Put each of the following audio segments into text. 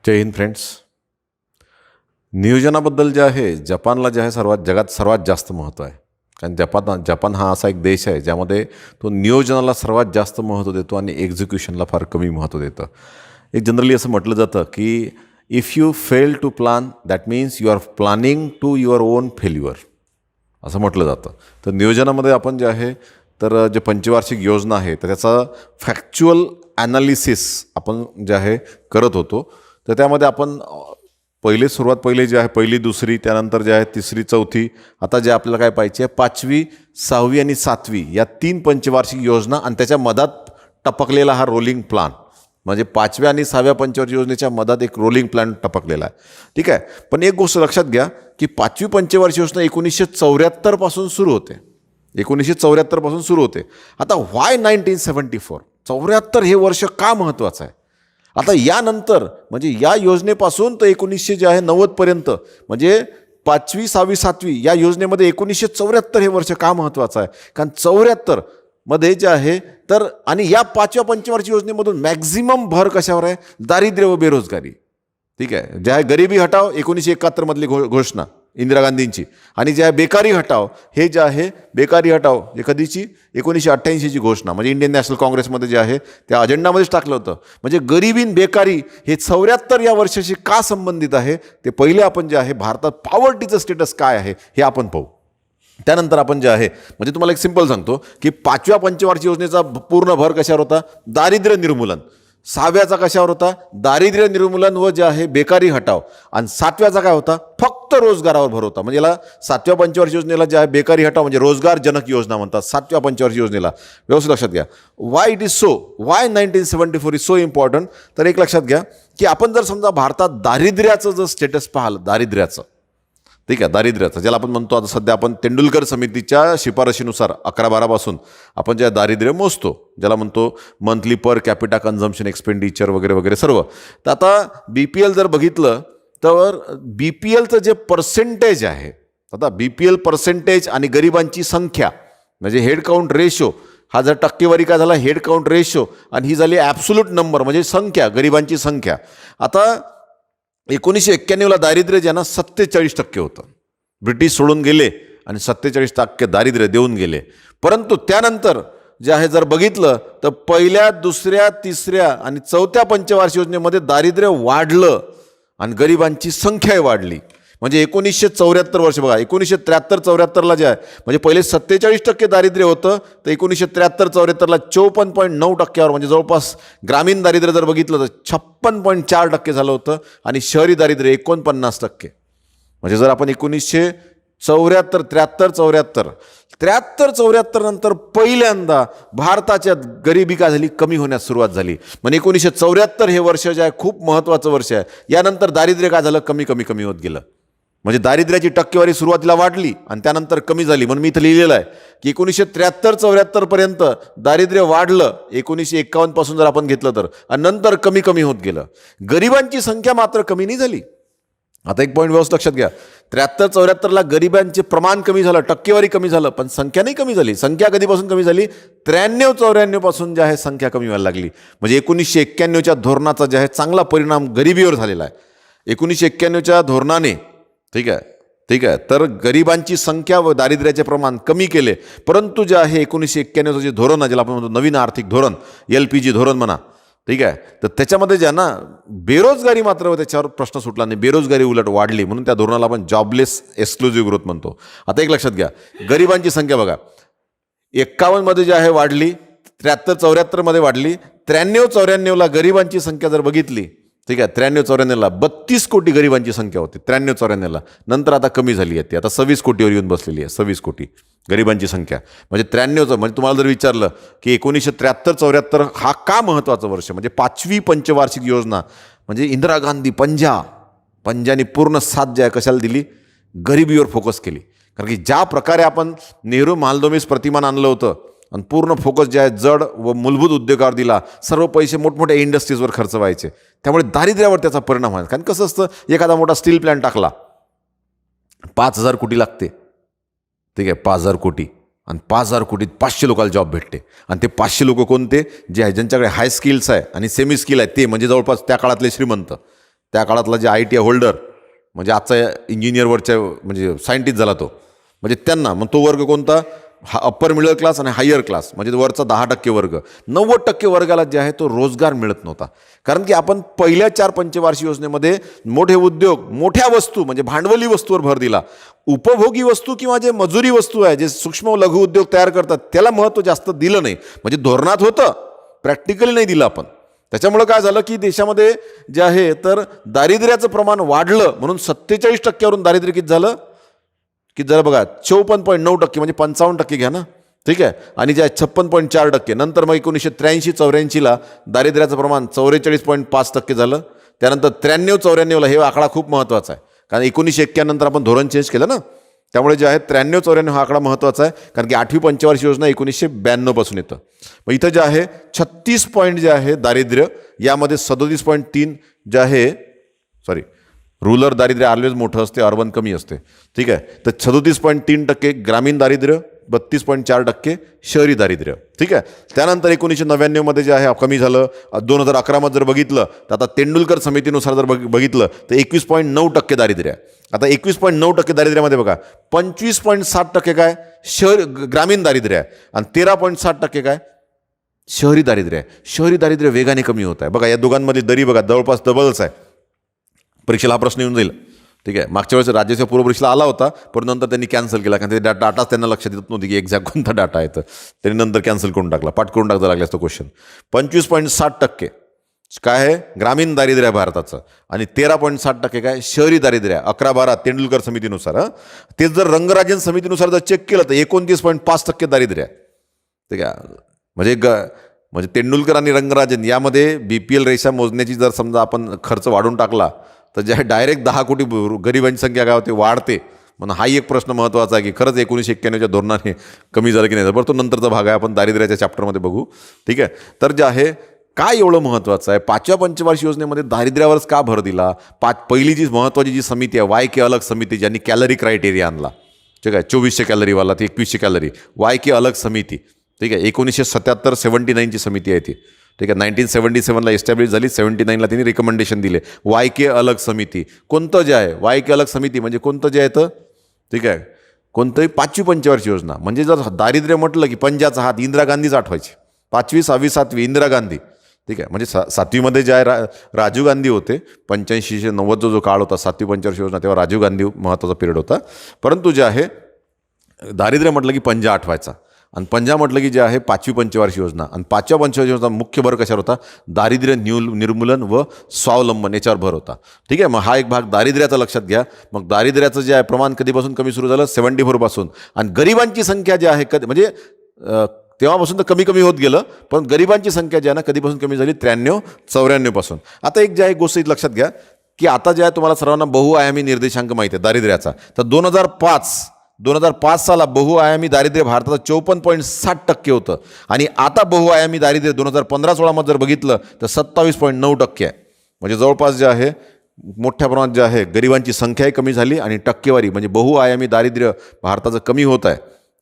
जय Hind friends. नियोजनाबद्दल जे आहे जपानला जे आहे जगात सर्वात जास्त महत्त्व आहे. कारण जपान हा असा एक देश आहे ज्यामध्ये तो नियोजनाला सर्वात जास्त महत्त्व देतो आणि एक्झिक्युशनला फार कमी महत्त्व देतं. एक जनरली असं म्हटलं जातं की if you fail to plan that means you are planning to your own failure असं म्हटलं जातं. तर नियोजनामध्ये आपण जे आहे तर जे पंचवार्षिक योजना आहे तर त्याचा फॅक्च्युअल ॲनालिसिस आपण जे आहे करत होतो. तर त्यामध्ये आपण पहिले जे आहे पहिली दुसरी त्यानंतर जे आहे तिसरी चौथी आता जे आपल्याला काय पाहिजे आहे 5वी 6वी आणि 7वी या 3 पंचवार्षिक योजना आणि त्याच्या मधात टपकलेला हा रोलिंग प्लॅन म्हणजे 5व्या आणि 6व्या पंचवार्षिक योजनेच्या मधात एक रोलिंग प्लॅन टपकलेला आहे. ठीक आहे. पण एक गोष्ट लक्षात घ्या की 5वी पंचवार्षिक योजना 1974 पासून सुरू होते. 1974 पासून सुरू होते. आता व्हाय 1974 74 हे वर्ष का महत्त्वाचं आहे. आता यानंतर म्हणजे या योजनेपासून तर 1990 पर्यंत म्हणजे 5वी 6वी 7वी या योजनेमध्ये 1974 हे वर्ष का महत्त्वाचं आहे. कारण 74 मध्ये जे आहे तर आणि या 5व्या पंचवार्षिक योजनेमधून मॅक्झिमम भर कशावर आहे दारिद्र्य व बेरोजगारी. ठीक आहे. जे आहे गरिबी हटाव 1971 मधली घोषणा इंदिरा गांधींची आणि जे आहे बेकारी हटाव हे जे आहे बेकारी हटाव हे कधीची 1988ची घोषणा म्हणजे इंडियन नॅशनल काँग्रेसमध्ये जे आहे त्या अजेंडामध्येच टाकलं होतं. म्हणजे गरिबी बेकारी हे 74 या वर्षाशी का संबंधित आहे ते पहिले आपण जे आहे भारतात पॉवर्टीचं स्टेटस काय आहे हे आपण पाहू. त्यानंतर आपण जे आहे म्हणजे तुम्हाला एक सिंपल सांगतो की 5व्या पंचवार्षिक योजनेचा पूर्ण भर कशावर होता दारिद्र्य निर्मूलन. 6व्याचा कशावर होता दारिद्र्य निर्मूलन व जे आहे बेकारी हटाव आणि 7व्याचा काय होता फक्त रोजगारावर भर होता. म्हणजे याला 7व्या पंचवार्षिक योजनेला जे आहे बेकारी हटाव म्हणजे रोजगारजनक योजना म्हणतात 7व्या पंचवार्षिक योजनेला. व्यवस्थित लक्षात घ्या why it is so Y 1974 is so important. तर एक लक्षात घ्या की आपण जर समजा भारतात दारिद्र्याचं जर स्टेटस पाहिलं दारिद्र्याचं ठीक आहे दारिद्र्याचं ज्याला आपण म्हणतो आता सध्या आपण तेंडुलकर समितीच्या शिफारशीनुसार 11-12 पासून आपण जे दारिद्र्य मोजतो ज्याला म्हणतो monthly per capita consumption expenditure वगैरे वगैरे सर्व. तर आता BPL जर बघितलं तर BPLचं जे पर्सेंटेज आहे आता BPL पर्सेंटेज आणि गरिबांची संख्या म्हणजे हेड काउंट रेशो हा जर टक्केवारी काय झाला हेड काउंट रेशो आणि ही झाली ॲब्सोल्यूट नंबर म्हणजे संख्या गरिबांची संख्या. आता 1991ला दारिद्र्य ज्यांना 47% होतं. ब्रिटिश सोडून गेले आणि 47% दारिद्र्य देऊन गेले. परंतु त्यानंतर जे आहे जर बघितलं तर पहिल्या दुसऱ्या तिसऱ्या आणि चौथ्या पंचवार्षिक योजनेमध्ये दारिद्र्य वाढलं आणि गरिबांची संख्याही वाढली. म्हणजे 1974 वर्ष बघा 1973-74ला जे आहे म्हणजे पहिले 47% दारिद्र्य होतं तर 1973-74ला 54.9%वर म्हणजे जवळपास ग्रामीण दारिद्र्य जर बघितलं तर 56.4% झालं होतं आणि शहरी दारिद्र्य 49%. म्हणजे जर आपण 1974 नंतर पहिल्यांदा भारताच्या गरिबी काय झाली कमी होण्यास सुरुवात झाली. म्हणजे 1974 हे वर्ष जे आहे खूप महत्त्वाचं वर्ष आहे. यानंतर दारिद्र्य काय झालं कमी कमी कमी होत गेलं. म्हणजे दारिद्र्याची टक्केवारी सुरुवातीला वाढली आणि त्यानंतर कमी झाली. म्हणून मी इथं लिहिलेलं आहे की 1973-74 पर्यंत दारिद्र्य वाढलं 1951 पासून जर आपण घेतलं तर आणि नंतर कमी कमी होत गेलं. गरिबांची संख्या मात्र कमी नाही झाली. आता एक पॉईंट व्यवस्थित लक्षात घ्या 73-74ला गरिबांचे प्रमाण कमी झालं टक्केवारी कमी झालं पण संख्या नाही कमी झाली. संख्या कधीपासून कमी झाली 93-94 पासून जे आहे संख्या कमी व्हायला लागली. म्हणजे 1991च्या धोरणाचा जे आहे चांगला परिणाम गरिबीवर झालेला आहे. 1991च्या धोरणाने ठीक आहे तर गरिबांची संख्या व दारिद्र्याचे प्रमाण कमी केले. परंतु जे आहे 1991चं जे धोरण आहे ज्याला आपण म्हणतो नवीन आर्थिक धोरण LPG धोरण म्हणा ठीक आहे तर त्याच्यामध्ये ज्या ना बेरोजगारी मात्र त्याच्यावर प्रश्न सुटला नाही. बेरोजगारी उलट वाढली म्हणून त्या धोरणाला आपण जॉबलेस एक्सक्लुझिव्ह ग्रोथ म्हणतो. आता एक लक्षात घ्या गरिबांची संख्या बघा 51 मध्ये जे आहे वाढली 73-74 मध्ये वाढली 93-94ला गरिबांची संख्या जर बघितली ठीक आहे 93-94ला 32 कोटी गरिबांची संख्या होती 93-94ला. नंतर आता कमी झाली आहे ती आता 26 कोटीवर येऊन बसलेली आहे 26 कोटी गरिबांची संख्या. म्हणजे 93 म्हणजे तुम्हाला जर विचारलं की 1973-74 हा का महत्त्वाचं वर्ष म्हणजे 5वी पंचवार्षिक योजना म्हणजे इंदिरा गांधी पंजानी पूर्ण साथ जे आहे कशाला दिली गरिबीवर फोकस केली. कारण की ज्या प्रकारे आपण नेहरू मालदोमीस प्रतिमान आणलं होतं आणि पूर्ण फोकस जे आहे जड व मूलभूत उद्योगावर दिला सर्व पैसे मोठमोठ्या इंडस्ट्रीजवर खर्च व्हायचे त्यामुळे दारिद्र्यावर त्याचा परिणाम व्हायचा. कारण कसं असतं एखादा मोठा स्टील प्लॅन्ट टाकला 5,000 कोटी लागते ठीक आहे 5,000 कोटी आणि 5,000 कोटीत 500 लोकांना जॉब भेटते आणि ते 500 लोक कोणते जे आहे ज्यांच्याकडे हाय स्किल्स आहे आणि सेमी स्किल आहे ते म्हणजे जवळपास त्या काळातले श्रीमंत त्या काळातला जे ITI होल्डर म्हणजे आजचा इंजिनियरवरच्या म्हणजे सायंटिस्ट झाला तो, म्हणजे त्यांना मग तो वर्ग कोणता, हा अप्पर मिडल क्लास आणि हायर क्लास म्हणजे वरचा 10% वर्ग. 90% वर्गाला जे आहे तो रोजगार मिळत नव्हता. कारण की आपण पहिल्या 4 पंचवार्षिक योजनेमध्ये मोठे उद्योग, मोठ्या वस्तू म्हणजे भांडवली वस्तूवर भर दिला. उपभोगी वस्तू किंवा जे मजुरी वस्तू आहे, जे सूक्ष्म व लघु उद्योग तयार करतात त्याला महत्त्व जास्त दिलं नाही. म्हणजे धोरणात होतं, प्रॅक्टिकली नाही दिलं आपण. त्याच्यामुळं काय झालं की देशामध्ये जे आहे तर दारिद्र्याचं प्रमाण वाढलं. म्हणून 47%वरून दारिद्र्य किती झालं, की जरा बघा 54.9% म्हणजे 55% घ्या ना, ठीक आहे. आणि जे 56.4%. नंतर मग 1983-84ला दारिद्र्याचं प्रमाण 44.5% झालं. त्यानंतर 93-94ला हे आकडा खूप महत्त्वाचा आहे, कारण 1991 नंतर आपण धोरण चेंज केलं ना, त्यामुळे जे आहे 93-94 हा आकडा महत्त्वाचा आहे. कारण की 8वी पंचवार्षिक योजना 1992 पासून येतं. मग इथं जे आहे 36 पॉईंट जे आहे दारिद्र्य, यामध्ये 37.3 जे आहे रूरल दारिद्र्य ऑलवेज मोठं असते, अर्बन कमी असते, ठीक आहे. तर 37.3% ग्रामीण दारिद्र्य, 32.4% शहरी दारिद्र्य, ठीक आहे. त्यानंतर 1999 जे आहे कमी झालं. 2011 जर बघितलं तर आता तेंडुलकर समितीनुसार जर बघितलं तर 21.9% दारिद्र्य आहे. आता 21.9% दारिद्र्यामध्ये बघा 25.7% काय ग्रामीण दारिद्र्य आहे आणि 13.7% काय शहरी दारिद्र्य आहे. शहरी दारिद्र्य वेगाने कमी होत आहे. बघा या दोघांमध्ये दरी बघा जवळपास डबलच आहे. परीक्षेला हा प्रश्न येऊन जाईल, ठीक आहे. मागच्या वेळेस राज्याच्या पूर्वपरीक्षेला आला होता, पण नंतर त्यांनी कॅन्सल केला, कारण ते डाटाच त्यांना लक्षात येत नव्हती की एक्झॅक्ट कोणता डाटा आहे. तर त्यांनी नंतर कॅन्सल करून टाकला, पाठ करून टाकता लागला असतो क्वेश्चन. 25.7% काय आहे ग्रामीण दारिद्र्य आहे भारताचं आणि 13.7% काय शहरी दारिद्र्य आहे. 11-12 तेंडुलकर समितीनुसार. तेच जर रंगराजन समितीनुसार जर चेक केलं तर 29.5% दारिद्र्य आहे, ठीक आहे. म्हणजे तेंडुलकर आणि रंगराजन यामध्ये BPL रेषा मोजण्याची जर समजा आपण खर्च वाढून टाकला तर जे डायरेक्ट 10 कोटी गरिबांची संख्या काय होते, वाढते. म्हणून हाही एक प्रश्न महत्त्वाचा आहे की खरंच 1991च्या धोरणाने कमी झालं की नाही. बरं तो नंतरचा भाग आहे, आपण दारिद्र्याच्या चॅप्टरमध्ये बघू, ठीक आहे. तर जे आहे काय एवढं महत्त्वाचं आहे 5व्या पंचवार्षिक योजनेमध्ये दारिद्र्यावरच का भर दिला. पहिली जी महत्त्वाची जी समिती आहे YK अलग समिती, ज्यांनी कॅलरी क्रायटेरिया आणला, ठीक आहे. 2400 कॅलरीवाला ते 2100 कॅलरी, YK अलग समिती, ठीक आहे. 1977-79ची समिती आहे ती, ठीक आहे. 1977ला एस्टॅब्लिश झाली, 79ला त्यांनी रिकमेंडेशन दिले. YK अलग समिती कोणतं जे आहे, YK अलग समिती म्हणजे कोणतं जे आहे तर, ठीक आहे, कोणतंही 5वी पंचवार्षिक योजना. म्हणजे जर दारिद्र्य म्हटलं की पंजाचा हात इंदिरा गांधीच आठवायची. 5वी 6वी 7वी इंदिरा गांधी, ठीक आहे. म्हणजे 7वीमध्ये जे आहे राजीव गांधी होते. 85-90 जो काळ होता 7वी पंचवार्षिक योजना, तेव्हा राजीव गांधी महत्त्वाचा पिरियड होता. परंतु जे आहे दारिद्र्य म्हटलं की पंजा आठवायचा आणि पंजा म्हटलं की जे आहे 5वी पंचवार्षिक योजना. आणि 5व्या पंचवार्षिक योजना मुख्य भर कशावर होता, दारिद्र्य निर्मूलन व स्वावलंबन याच्यावर भर होता, ठीक आहे. मग हा एक भाग दारिद्र्याचा लक्षात घ्या. मग दारिद्र्याचं जे आहे प्रमाण कधीपासून कमी सुरू झालं, 74 पासून. आणि गरिबांची संख्या जी आहे म्हणजे तेव्हापासून तर कमी कमी होत गेलं, पण गरिबांची संख्या जी आहे ना कधीपासून कमी झाली, 93-94 पासून. आता एक जे आहे गोष्ट लक्षात घ्या की आता जे आहे तुम्हाला सर्वांना बहुआयामी निर्देशांक माहिती आहे दारिद्र्याचा. तर 2005 साला बहुआयामी दारिद्र्य भारताचं 54.7% होतं आणि आता बहुआयामी दारिद्र्य 2015-16 मध्ये जर बघितलं तर 27.9% आहे. म्हणजे जवळपास जे आहे मोठ्या प्रमाणात जे आहे गरिबांची संख्याही कमी झाली आणि टक्केवारी म्हणजे बहुआयामी दारिद्र्य भारताचं कमी होत आहे,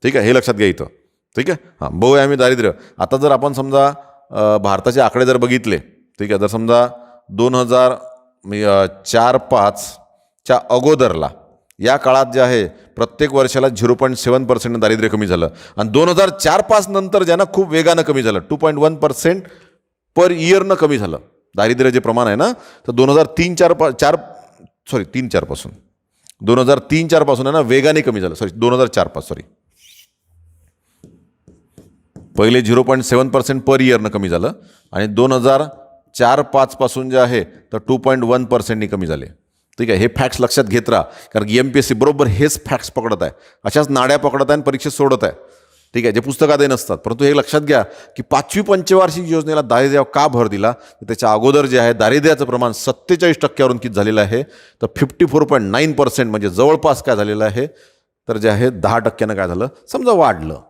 ठीक आहे. हे लक्षात घ्या इथं, ठीक आहे. हां, बहुआयामी दारिद्र्य. आता जर आपण समजा भारताचे आकडे जर बघितले, ठीक आहे, जर समजा 2004-05च्या अगोदरला या काळात जे आहे प्रत्येक वर्षाला 0.7% दारिद्र्य कमी झालं आणि 2004-05 नंतर जे ना खूप वेगानं कमी झालं, 2.1% पर इयरनं कमी झालं दारिद्र्य जे प्रमाण आहे ना. तर 2003-04 पासून 2003-04 पासून आहे ना वेगाने कमी झालं. 2004-05 पहिले 0.7% पर इयरनं कमी झालं आणि 2004-05 पासून जे आहे तर 2.1%नी कमी झाले, ठीक आहे. हे फॅक्ट्स लक्षात घेत राहा, कारण की MPSC बरोबर हेच फॅक्ट्स पकडत आहे, अशाच नाड्या पकडत आहे आणि परीक्षेत सोडत आहे, ठीक आहे, जे पुस्तकातही नसतात. परंतु हे लक्षात घ्या की 5वी पंचवार्षिक योजनेला दारिद्र्यावर का भर दिला. त्याच्या अगोदर जे आहे दारिद्र्याचं प्रमाण 47%वरून किती झालेलं आहे तर 54.9% म्हणजे जवळपास काय झालेलं आहे तर जे आहे 10% काय झालं समजा वाढलं,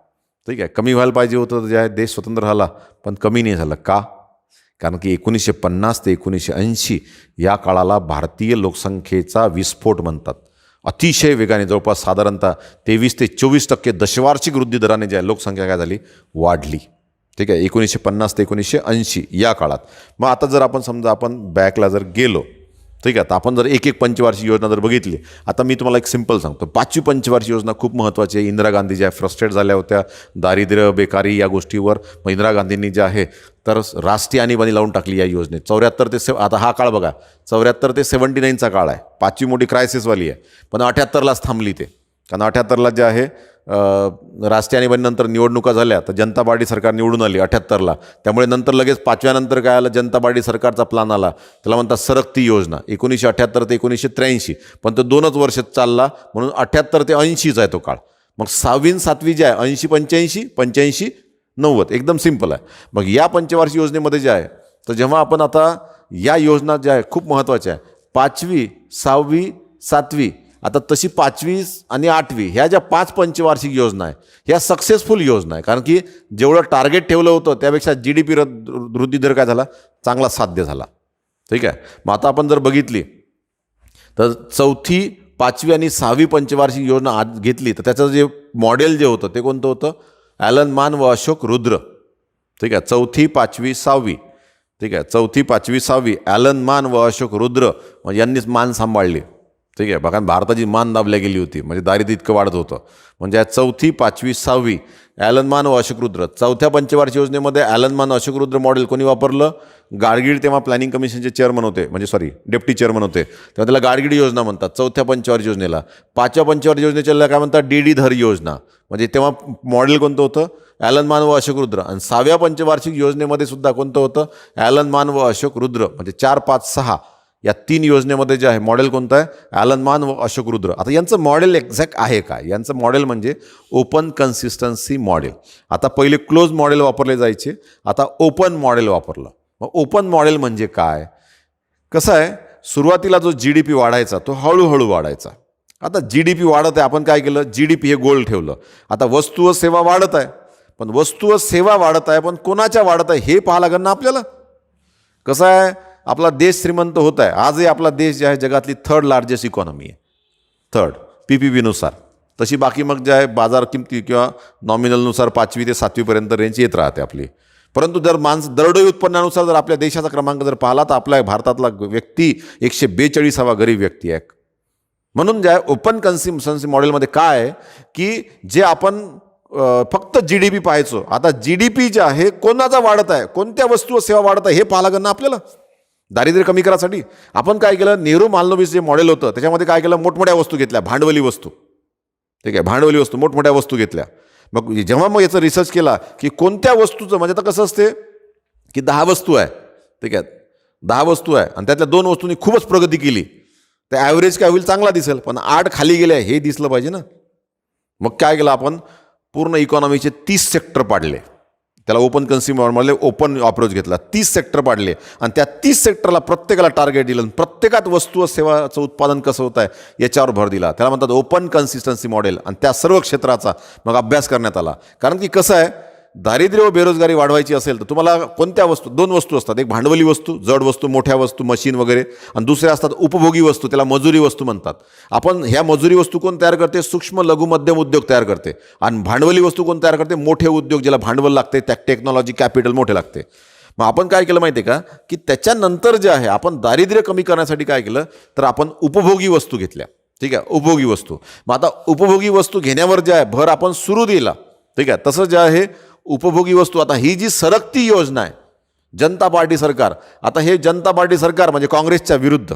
ठीक आहे. कमी व्हायला पाहिजे होतं, जे आहे देश स्वतंत्र झाला पण कमी नाही झालं. का? कारण की 1950 ते 1980 या काळाला भारतीय लोकसंख्येचा विस्फोट म्हणतात. अतिशय वेगाने जवळपास साधारणतः 23 ते 24% दशवार्षिक वृद्धी दराने जे आहे लोकसंख्या काय झाली वाढली, ठीक आहे. 1950 ते 1980 या काळात. मग आता जर आपण समजा आपण बॅकला जर गेलो ठीक आहे. तर आपण जर एक एक पंचवार्षिक योजना जर बघितली, आता मी तुम्हाला एक सिंपल सांगतो. 5वी पंचवार्षिक योजना खूप महत्त्वाची आहे. इंदिरा गांधी ज्या फ्रस्ट्रेट झाल्या होत्या दारिद्र्य बेकारी या गोष्टीवर, मग इंदिरा गांधींनी जे आहे तर राष्ट्रीय आणीबाणी लावून टाकली या योजनेत. 74 ते आता हा काळ बघा, 74 ते 79चा काळ आहे. 5वी मोठी क्रायसिसवाली आहे, पण 78लाच थांबली ते. कारण 78ला जे आहे राष्ट्रीय आणीबाणीनंतर निवडणुका झाल्या, तर जनता पार्टी सरकार निवडून आली 78ला. त्यामुळे नंतर लगेच 5व्यानंतर काय आलं, जनता पार्टी सरकारचा प्लान आला, त्याला म्हणतात सरकती योजना. 1978 ते 1983, पण तो 2च वर्ष चालला, म्हणून 78 ते 80चा आहे तो काळ. मग 6वी आणि 7वी जे आहे 80-85, 85-90, एकदम सिंपल आहे. मग या पंचवार्षिक योजनेमध्ये जे आहे, तर जेव्हा आपण आता या योजना ज्या आहे खूप महत्त्वाच्या आहे, 5वी, 6वी, 7वी, आता तशी 5वी आणि 8वी ह्या ज्या 5 पंचवार्षिक योजना आहे ह्या सक्सेसफुल योजना आहे. कारण की जेवढं टार्गेट ठेवलं होतं त्यापेक्षा GDP वृद्धी दर काय झाला, चांगला साध्य झाला. ठीक आहे. मग आता आपण जर बघितली तर 4थी, 5वी आणि 6वी पंचवार्षिक योजना आज घेतली, तर त्याचं जे मॉडेल जे होतं ते कोणतं होतं, ॲलन मान व अशोक रुद्र. ठीक आहे. 4थी, 5वी, 6वी, ठीक आहे, 4थी, 5वी, 6वी ॲलन मान व अशोक रुद्र यांनीच मान सांभाळली. ठीक आहे. बघा भारताची मान दाबल्या गेली होती, म्हणजे दारिद्र्य इतकं वाढत होतं. म्हणजे 4थी, 5वी, 6वी ॲलन मान व अशोक रुद्र. 4थ्या पंचवार्षिक योजनेमध्ये ॲलन मान अशोक रुद्र मॉडेल कोणी वापरलं, गाडगीळ तेव्हा प्लॅनिंग कमिशनचे चेअरमन होते, म्हणजे डेप्टी चेअरमन होते, तेव्हा त्याला गाडगीळ योजना म्हणतात 4थ्या पंचवार्षिक योजनेला. 5व्या पंचवार्षिक योजनेच्या काय म्हणतात, DD धर योजना. म्हणजे तेव्हा मॉडेल कोणतं होतं, ॲलन मान व अशोक रुद्र. आणि 6व्या पंचवार्षिक योजनेमध्ये सुद्धा कोणतं होतं, ॲलन मान व अशोक रुद्र. म्हणजे 4, 5, 6 या 3 योजनेमध्ये जे आहे मॉडेल कोणतं आहे, ॲलन मान व अशोक रुद्र. आता यांचं मॉडेल एक्झॅक्ट आहे काय, यांचं मॉडेल म्हणजे ओपन कन्सिस्टन्सी मॉडेल. आता पहिले क्लोज मॉडेल वापरले जायचे, आता ओपन मॉडेल वापरलं. मग ओपन मॉडेल म्हणजे काय, कसं आहे, सुरुवातीला जो GDP वाढायचा तो हळूहळू वाढायचा. आता GDP वाढत आहे, आपण काय केलं, GDP हे गोल ठेवलं. आता वस्तू व सेवा वाढत आहे, पण वस्तू व सेवा वाढत आहे, पण कोणाच्या वाढत आहे हे पाहावं लागेल ना आपल्याला. कसं आहे, आपला देश श्रीमंत होत आहे. आजही आपला देश जे आहे जगातली 3rd लार्जेस्ट इकॉनॉमी आहे, 3rd PPBनुसार. तशी बाकी मग जे आहे बाजार किमती किंवा नॉमिनलनुसार 5वी ते 7वीपर्यंत रेंज येत राहते आपली. परंतु जर दरडोई उत्पन्नानुसार जर आपल्या देशाचा क्रमांक जर पाहिला तर आपल्या भारतातला व्यक्ती 142वा गरीब व्यक्ती आहे. म्हणून जे आहे ओपन कन्सिस्टन्सी मॉडेलमध्ये काय आहे की जे आपण फक्त GDP पाहायचो, आता GDP जे आहे कोणाचा वाढत आहे, कोणत्या वस्तू व सेवा वाढत आहे हे पाहावं लागेल ना आपल्याला. दारिद्र्य कमी करासाठी आपण काय केलं, नेहरू मालनोबिस जे मॉडेल होतं त्याच्यामध्ये काय केलं, मोठमोठ्या वस्तू घेतल्या, भांडवली वस्तू. ठीक आहे, भांडवली वस्तू, मोठमोठ्या वस्तू घेतल्या. मग जेव्हा मग याचं रिसर्च केला की कोणत्या वस्तूचं, म्हणजे आता कसं असते की 10 वस्तू आहे, ठीक आहे, 10 वस्तू आहे आणि त्यातल्या 2 वस्तूंनी खूपच प्रगती केली, तर ॲव्हरेज काय होईल, चांगला दिसेल. पण 8 खाली गेल्या हे दिसलं पाहिजे ना. मग काय केलं आपण, पूर्ण इकॉनॉमीचे 30 सेक्टर पाडले. त्याला ओपन कन्झ्युमरमध्ये ओपन अप्रोच घेतला. 30 सेक्टर पाडले आणि त्या 30 सेक्टरला प्रत्येकाला टार्गेट दिलं. प्रत्येकात वस्तू व सेवाचं उत्पादन कसं होत आहे याच्यावर भर दिला. त्याला म्हणतात ओपन कन्सिस्टन्सी मॉडेल. आणि त्या सर्व क्षेत्राचा मग अभ्यास करण्यात आला. कारण की कसं आहे, दारिद्र्य व बेरोजगारी वाढवायची असेल तर तुम्हाला कोणत्या वस्तू, 2 वस्तू असतात, एक भांडवली वस्तू, जड वस्तू, मोठ्या वस्तू, मशीन वगैरे, आणि दुसऱ्या असतात उपभोगी वस्तू, त्याला मजुरी वस्तू म्हणतात. आपण ह्या मजुरी वस्तू कोण तयार करते, सूक्ष्म लघु मध्यम उद्योग तयार करते. आणि भांडवली वस्तू कोण तयार करते, मोठे उद्योग, ज्याला भांडवल लागते, त्या टेक्नॉलॉजी कॅपिटल मोठे लागते. मग आपण काय केलं माहिती आहे का, की त्याच्यानंतर जे आहे आपण दारिद्र्य कमी करण्यासाठी काय केलं, तर आपण उपभोगी वस्तू घेतल्या. ठीक आहे, उपभोगी वस्तू. मग आता उपभोगी वस्तू घेण्यावर जे आहे भर आपण सुरू दिला. ठीक आहे, तसं जे आहे उपभोगी वस्तू, आता ही जी सरकती योजना आहे जनता पार्टी सरकार, आता हे जनता पार्टी सरकार म्हणजे काँग्रेसच्या विरुद्ध,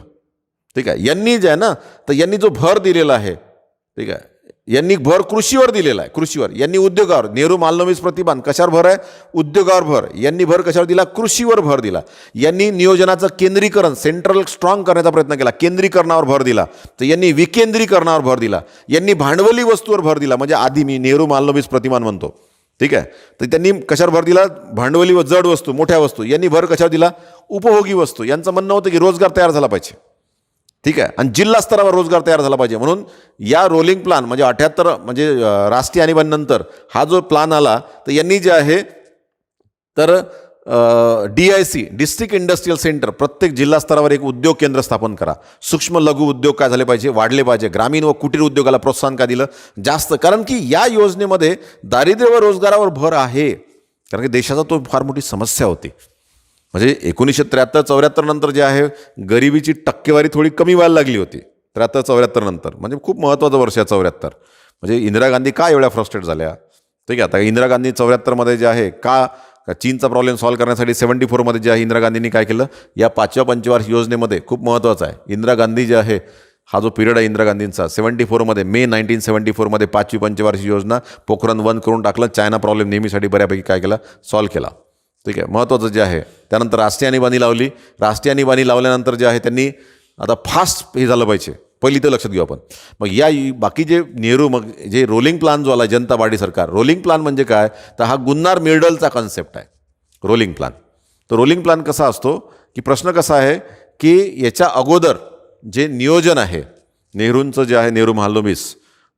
ठीक आहे, यांनी जे आहे ना, तर यांनी जो भर दिलेला आहे, ठीक आहे, यांनी भर कृषीवर दिलेला आहे. कृषीवर, यांनी उद्योगावर, नेहरू मालनोबिस प्रतिमान कशावर भर आहे, उद्योगावर भर. यांनी भर कशावर दिला, कृषीवर भर दिला. यांनी नियोजनाचं केंद्रीकरण, सेंट्रल स्ट्रॉंग करण्याचा प्रयत्न केला, केंद्रीकरणावर भर दिला. तर यांनी विकेंद्रीकरणावर भर दिला. यांनी भांडवली वस्तूवर भर दिला. म्हणजे आधी मी नेहरू मालनोबिस प्रतिमान म्हणतो, ठीक आहे, तर त्यांनी कशावर भर दिला, भांडवली व जड वस्तू, मोठ्या वस्तू. यांनी भर कशावर दिला, उपभोगी वस्तू. यांचं म्हणणं होतं की रोजगार तयार झाला पाहिजे. ठीक आहे, आणि जिल्हा स्तरावर रोजगार तयार झाला पाहिजे. म्हणून या रोलिंग प्लान म्हणजे 78 म्हणजे राष्ट्रीय आणीबाणीनंतर हा जो प्लान आला, तर यांनी जे आहे तर DIC डिस्ट्रिक्ट इंडस्ट्रियल सेंटर, प्रत्येक जिल्हा स्तरावर एक उद्योग केंद्र स्थापन करा. सूक्ष्म लघु उद्योग काय झाले पाहिजे, वाढले पाहिजे. ग्रामीण व कुटीर उद्योगाला प्रोत्साहन का दिलं जास्त, कारण की या योजनेमध्ये दारिद्र्य व रोजगारावर भर आहे. कारण की देशाचा तो फार मोठी समस्या होती. म्हणजे 1973-74 नंतर जे आहे गरिबीची टक्केवारी थोडी कमी व्हायला लागली होती 73-74 नंतर. म्हणजे खूप महत्त्वाचं वर्ष आहे 74. म्हणजे इंदिरा गांधी का एवढ्या फ्रस्ट्रेट झाल्या? ठीक आहे, आता इंदिरा गांधी 74मध्ये जे आहे का चीनचा प्रॉब्लेम सॉल्व्ह करण्यासाठी 74मध्ये जे आहे इंदिरा गांधींनी काय केलं, या 5व्या पंचवार्षिक योजनेमध्ये खूप महत्त्वाचं आहे. इंदिरा गांधी जे आहे हा जो पिरियड आहे इंदिरा गांधींचा 74मध्ये मे 1974मध्ये 5वी पंचवार्षिक योजना पोखरण 1 करून टाकलं. चायना प्रॉब्लेम नेहमीसाठी बऱ्यापैकी काय केला, सॉल्व्ह केला. ठीक आहे, महत्त्वाचं जे आहे. त्यानंतर राष्ट्रीय आणीबाणी लावली. राष्ट्रीय आणीबाणी लावल्यानंतर जे आहे त्यांनी आता फास्ट हे झालं पाहिजे, पहिली तर लक्षात घेऊ आपण. मग या बाकी जे नेहरू मग जे रोलिंग प्लान जो आला जनता पार्टी सरकार, रोलिंग प्लान म्हणजे काय, तर हा गुन्नार मिर्डलचा कन्सेप्ट आहे रोलिंग प्लान. तर रोलिंग प्लान कसा असतो की प्रश्न कसा आहे की याच्या अगोदर जे नियोजन आहे नेहरूंचं जे आहे, नेहरू महालनोबिस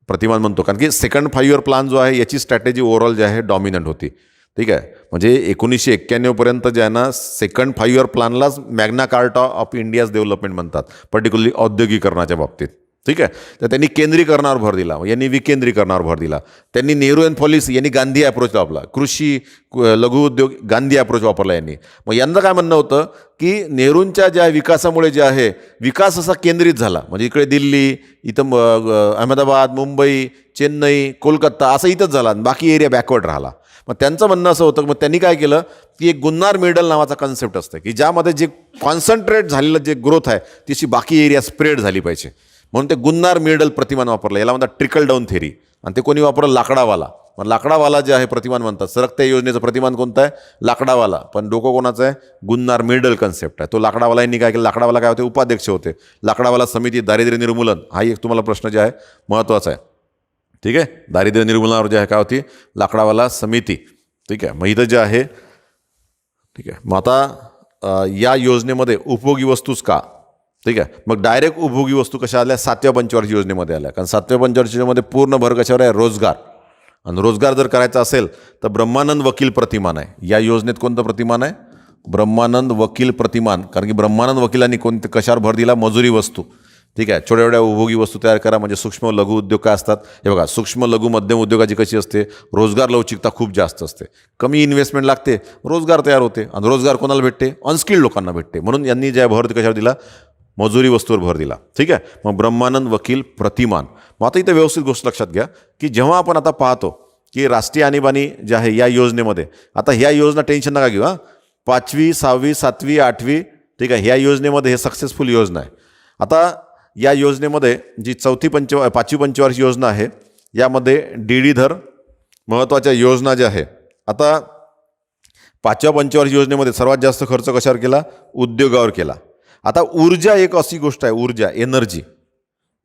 प्रतिमान म्हणतो, कारण की सेकंड 5 इयर प्लान जो आहे याची स्ट्रॅटेजी ओव्हरऑल जे आहे डॉमिनंट होती. ठीक आहे, म्हणजे 1991पर्यंत जे आहे ना सेकंड 5 इयर प्लॅनलाच Magna Carta of India's development म्हणतात, पर्टिक्युलरली औद्योगिकरणाच्या बाबतीत. ठीक आहे, तर त्यांनी केंद्रीकरणावर भर दिला, यांनी विकेंद्रीकरणावर भर दिला. त्यांनी नेहरू अँड पॉलिसी यांनी गांधी अप्रोच वापरला, कृषी लघु उद्योग गांधी अप्रोच वापरला यांनी. मग यांचं काय म्हणणं होतं की नेहरूंच्या ज्या विकासामुळे जे आहे विकास असा केंद्रित झाला, म्हणजे इकडे दिल्ली, इथं अहमदाबाद, मुंबई, चेन्नई, कोलकाता असं इथंच झाला, बाकी एरिया बॅकवर्ड राहिला. मग त्यांचं म्हणणं असं होतं, मग त्यांनी काय केलं की एक गुन्नार मिडल नावाचा कन्सेप्ट असतं की ज्यामध्ये जे कॉन्सन्ट्रेट झालेलं जे ग्रोथ आहे तिची बाकी एरिया स्प्रेड झाली पाहिजे, म्हणून ते गुन्नार मिडल प्रतिमान वापरलं. याला म्हणतात ट्रिकल डाऊन थेरी. आणि ते कोणी वापरलं, लाकडावाला. मग लाकडावाला जे आहे प्रतिमान म्हणतात, सरकत्या योजनेचं प्रतिमान कोणतं आहे, लाकडावाला. पण डोकं कोणाचं आहे, गुन्नार मिडल कन्सेप्ट आहे तो. लाकडावाला यांनी काय केलं, लाकडावाला काय होते, उपाध्यक्ष होते. लाकडावाला समिती दारिद्र्य निर्मूलन हा एक तुम्हाला प्रश्न जे आहे महत्त्वाचा आहे. ठीक आहे, दारिद्र्य निर्मूलनावर जे आहे काय होती, लाकडावाला समिती. ठीक आहे, मग इथं जे आहे, ठीक आहे, मग आता या योजनेमध्ये उपभोगी वस्तूच का. ठीक आहे, मग डायरेक्ट उपभोगी वस्तू कशा आल्या, 7व्या पंचवार्षिक योजनेमध्ये आल्या. कारण 7व्या पंचवार्षिक योजनेमध्ये पूर्ण भर कशावर आहे, रोजगार. आणि रोजगार जर करायचा असेल तर ब्रह्मानंद वकील प्रतिमान आहे या योजनेत. कोणतं प्रतिमान आहे, ब्रह्मानंद वकील प्रतिमान. कारण की ब्रह्मानंद वकिलांनी कोणते कशावर भर दिला, मजुरी वस्तू. ठीक आहे, छोट्या छोट्या उपभोगी वस्तू तयार करा. म्हणजे सूक्ष्म लघु उद्योग काय असतात, हे बघा, सूक्ष्म लघु मध्यम उद्योगाची कशी असते, रोजगार लवचिकता खूप जास्त असते, कमी इन्व्हेस्टमेंट लागते, रोजगार तयार होते. आणि रोजगार कोणाला भेटते, अनस्किल्ड लोकांना भेटते. म्हणून यांनी ज्या भर कशावर दिला, मजुरी वस्तूवर भर दिला. ठीक आहे, मग ब्रह्मानंद वकील प्रतिमान. मग आता इथं व्यवस्थित गोष्ट लक्षात घ्या की जेव्हा आपण आता पाहतो की राष्ट्रीय आणीबाणी जे आहे या योजनेमध्ये, आता ह्या योजना टेन्शन नका घेऊ, 5वी 6वी 7वी 8वी, ठीक आहे, ह्या योजनेमध्ये हे सक्सेसफुल योजना आहे. आता या योजनेमध्ये जी 5वी पंचवार्षिक योजना आहे यामध्ये डी धर महत्त्वाच्या योजना ज्या आहे. आता 5व्या पंचवार्षिक योजनेमध्ये सर्वात जास्त खर्च कशावर केला, उद्योगावर केला. आता ऊर्जा एक अशी गोष्ट आहे, ऊर्जा, एनर्जी.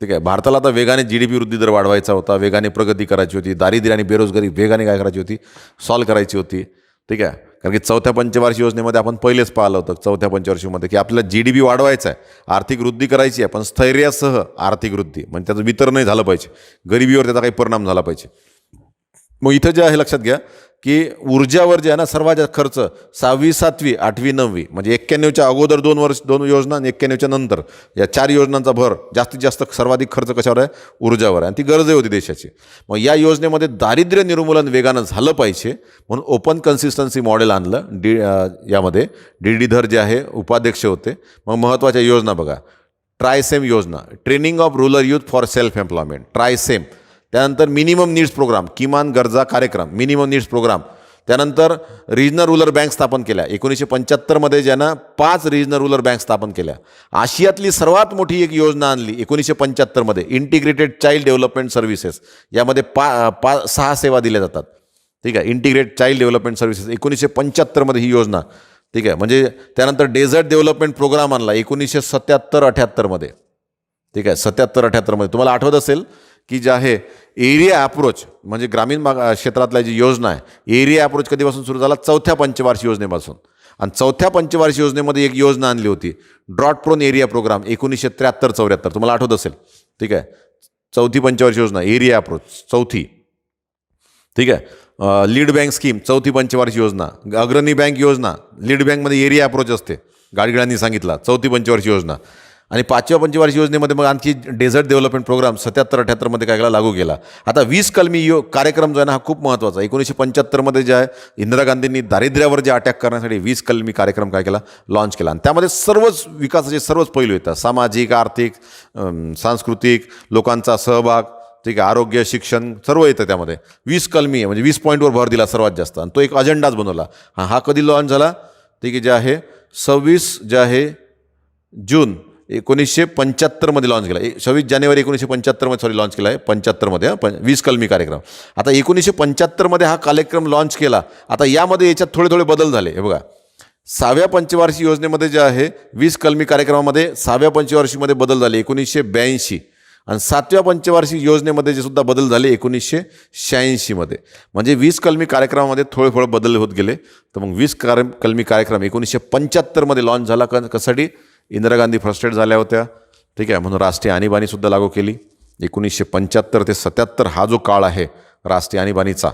ठीक आहे, भारताला आता वेगाने GDP वृद्धी दर वाढवायचा होता, वेगाने प्रगती करायची होती, दारिद्र्य आणि बेरोजगारी वेगाने काय करायची होती, सॉल्व्ह करायची होती. ठीक आहे, कारण की 4थ्या पंचवार्षिक योजनेमध्ये आपण पहिलेच पाहिलं होतं 4थ्या पंचवार्षिकमध्ये की आपल्याला GDP वाढवायचा आहे, आर्थिक वृद्धी करायची आहे, पण स्थैर्यासह आर्थिक वृद्धी, म्हणजे त्याचं वितरणही झालं पाहिजे, गरिबीवर त्याचा काही परिणाम झाला पाहिजे. मग इथं जे आहे लक्षात घ्या की ऊर्जावर जे आहे ना सर्वात जास्त खर्च 6वी 7वी 8वी 9वी, म्हणजे 91च्या अगोदर 2 योजना आणि 91च्या नंतर या 4 योजनांचा भर जास्तीत जास्त सर्वाधिक खर्च कशावर आहे, ऊर्जावर आहे. आणि ती गरजही होती देशाची. मग या योजनेमध्ये दारिद्र्य निर्मूलन वेगानं झालं पाहिजे म्हणून ओपन कन्सिस्टन्सी मॉडेल आणलं. यामध्ये डी धर जे आहे उपाध्यक्ष होते. मग महत्त्वाच्या योजना बघा, ट्रायसेम योजना, training of rural youth for self employment, TRYSEM. त्यानंतर मिनिमम नीड्स प्रोग्राम, किमान गरजा कार्यक्रम, मिनिमम नीड्स प्रोग्राम. त्यानंतर रिजनल रूरल बँक स्थापन केल्या 1975मध्ये, ज्यानं 5 रिजनल रूरल बँक स्थापन केल्या. आशियातली सर्वात मोठी एक योजना आणली 1975मध्ये, इंटिग्रेटेड चाइल्ड डेव्हलपमेंट सर्व्हिसेस. यामध्ये 6 सेवा दिल्या जातात. ठीक आहे, इंटिग्रेटेड चाइल्ड डेव्हलपमेंट सर्व्हिसेस 1975मध्ये ही योजना. ठीक आहे, म्हणजे त्यानंतर डेझर्ट डेव्हलपमेंट प्रोग्राम आणला 1977-78मध्ये. ठीक आहे, 77-78मध्ये तुम्हाला आठवत असेल की जे आहे एरिया अप्रोच, म्हणजे ग्रामीण क्षेत्रातल्या जी योजना आहे, एरिया अप्रोच कधीपासून सुरू झाला, 4थ्या पंचवार्षिक योजनेपासून. आणि 4थ्या पंचवार्षिक योजनेमध्ये एक योजना आणली होती, ड्रॉट प्रोन एरिया प्रोग्राम 1973-74, तुम्हाला आठवत असेल. ठीक आहे, 4थी पंचवार्षिक योजना, एरिया अप्रोच 4थी. ठीक आहे, लीड बँक स्कीम 4थी पंचवार्षिक योजना, अग्रणी बँक योजना, लीड बँकमध्ये एरिया अप्रोच असते, गाडगिळांनी सांगितला, 4थी पंचवार्षिक योजना. आणि 5व्या पंचवार्षिक योजनेमध्ये मग आणखी डेझर्ट डेव्हलपमेंट प्रोग्राम 77-78मध्ये काय केला, लागू केला. आता 20 कलमी कार्यक्रम जो आहे ना, हा खूप महत्त्वाचा. 1975मध्ये जे आहे इंदिरा गांधींनी दारिद्र्यावर जे अटॅक करण्यासाठी 20 कलमी कार्यक्रम काय केला, लॉन्च केला. आणि त्यामध्ये सर्वच विकासाचे सर्वच पैलू येतात, सामाजिक, आर्थिक, सांस्कृतिक, लोकांचा सहभाग, ठीक आहे, आरोग्य, शिक्षण सर्व येतं त्यामध्ये. 20 कलमी आहे म्हणजे 20 पॉईंटवर भर दिला सर्वात जास्त, आणि तो एक अजेंडाच बनवला. हा कधी लॉन्च झाला, ठीक आहे, जे आहे 26 जे आहे जून 1975मध्ये लॉन्च केला. 26 जानेवारी 1975मध्ये लॉन्च केला आहे, 75मध्ये 20 कलमी कार्यक्रम. आता 1975मध्ये हा कार्यक्रम लॉन्च केला. आता यामध्ये याच्यात थोडे थोडे बदल झाले. हे बघा, 6व्या पंचवार्षिक योजनेमध्ये जे आहे 20 कलमी कार्यक्रमामध्ये 6व्या पंचवार्षिकमध्ये बदल झाले 1982, आणि 7व्या पंचवार्षिक योजनेमध्ये जे सुद्धा बदल झाले 1986मध्ये. म्हणजे 20 कलमी कार्यक्रमामध्ये थोडे थोडे बदल होत गेले. तर मग 20 कलमी कार्यक्रम 1975मध्ये लॉन्च झाला. कशासाठी? इंदिरा गांधी फ्रस्ट्रेट झाल्या होत्या, ठीक आहे, म्हणून राष्ट्रीय आणीबाणीसुद्धा लागू केली. 1975 ते 77 हा जो काळ आहे राष्ट्रीय आणीबाणीचा,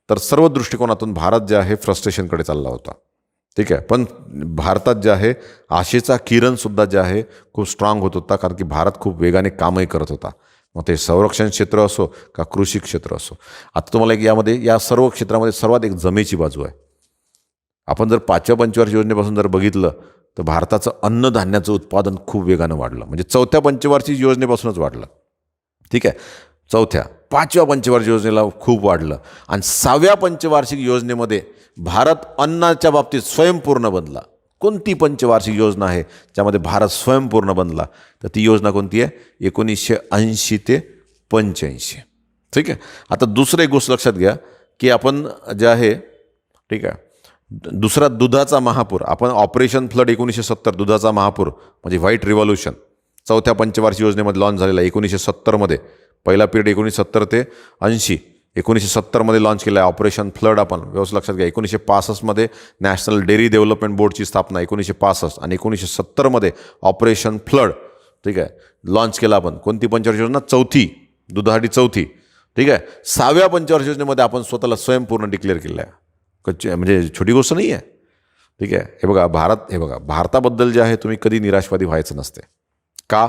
तर सर्व दृष्टिकोनातून भारत जे आहे फ्रस्ट्रेशनकडे चालला होता, ठीक आहे. पण भारतात जे आहे आशेचा किरणसुद्धा जे आहे खूप स्ट्रॉंग होत होता, कारण की भारत खूप वेगाने कामही करत होता. मग ते संरक्षण क्षेत्र असो का कृषी क्षेत्र असो. आता तुम्हाला एक यामध्ये या सर्व क्षेत्रामध्ये सर्वात एक जमेची बाजू आहे. आपण जर 5व्या पंचवार्षिक योजनेपासून जर बघितलं तर भारताचं अन्नधान्याचं उत्पादन खूप वेगानं वाढलं. म्हणजे 4थ्या पंचवार्षिक योजनेपासूनच वाढलं, ठीक आहे. 5व्या पंचवार्षिक योजनेला खूप वाढलं. आणि 6व्या पंचवार्षिक योजनेमध्ये भारत अन्नाच्या बाबतीत स्वयंपूर्ण बनला. कोणती पंचवार्षिक योजना आहे ज्यामध्ये भारत स्वयंपूर्ण बनला, तर ती योजना कोणती आहे? 1980 ते 85, ठीक आहे. आता दुसरं एक गोष्ट लक्षात घ्या की आपण जे आहे, ठीक आहे, दुसरा दुधाचा महापूर, आपण ऑपरेशन फ्लड 1970 दुधाचा महापूर म्हणजे व्हाईट रिव्हॉल्युशन 4थ्या पंचवार्षिक योजनेमध्ये लॉन्च झालेला 1970मध्ये. पहिला पिरियड 1970 ते 80, 1970मध्ये लॉन्च केला आहे ऑपरेशन फ्लड. आपण व्यवस्थित लक्षात घ्या. 1965मध्ये नॅशनल डेअरी डेव्हलपमेंट बोर्डची स्थापना 1965, आणि 1970मध्ये ऑपरेशन फ्लड, ठीक आहे, लॉन्च केला आपण. कोणती पंचवार्षिक योजना? 4थी, दुधासाठी 4थी, ठीक आहे. 6व्या पंचवार्षिक योजनेमध्ये आपण स्वतःला स्वयंपूर्ण डिक्लेअर केलं आहे. म्हणजे छोटी गोष्ट नाही आहे, ठीक आहे. हे बघा भारताबद्दल जे आहे तुम्ही कधी निराशवादी व्हायचं नसते. का?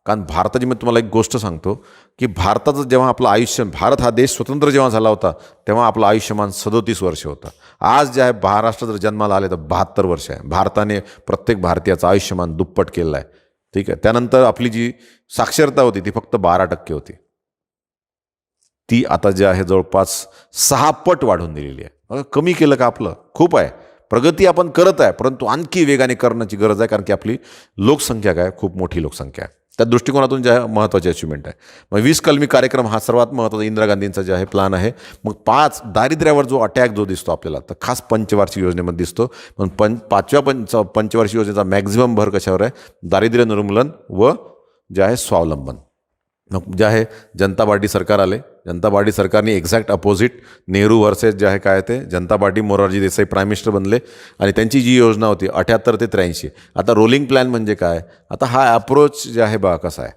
कारण भारताची मी तुम्हाला एक गोष्ट सांगतो की भारताचं जेव्हा आपलं आयुष्य, भारत हा देश स्वतंत्र जेव्हा झाला होता तेव्हा आपलं आयुष्यमान 37 वर्ष होतं. आज जे आहे महाराष्ट्र जर जन्माला आले तर 72 वर्ष आहे. भारताने प्रत्येक भारतीयाचं आयुष्यमान दुप्पट केलं आहे, ठीक आहे. त्यानंतर आपली जी साक्षरता होती ती फक्त 12% होती. ती आता जे आहे जवळपास 6 पट वाढून दिलेली आहे. कमी केलं का? आपलं खूप आहे. प्रगती आपण करत आहे, परंतु आणखी वेगाने करण्याची गरज आहे, कारण की आपली लोकसंख्या काय खूप मोठी लोकसंख्या आहे. त्या दृष्टिकोनातून जे आहे महत्त्वाची अचिव्हमेंट आहे. मग 20 कलमी कार्यक्रम हा सर्वात महत्त्वाचा इंदिरा गांधींचा जे आहे प्लॅन आहे. मग 5 दारिद्र्यावर जो अटॅक जो दिसतो आपल्याला, तर खास पंचवार्षिक योजनेमध्ये दिसतो. पण 5व्या पंचवार्षिक योजनेचा मॅक्झिमम भर कशावर आहे? दारिद्र्य निर्मूलन व जे आहे स्वावलंबन. मग जे आहे जनता पार्टी सरकार आले. जनता पार्टी सरकारने एक्झॅक्ट अपोजिट नेहरू वर्सेस जे आहे काय ते जनता पार्टी, मोरारजी देसाई प्राईम मिनिस्टर बनले, आणि त्यांची जी योजना होती 78 ते 83. आता रोलिंग प्लॅन म्हणजे काय? आता हा अप्रोच जे आहे बा कसा आहे,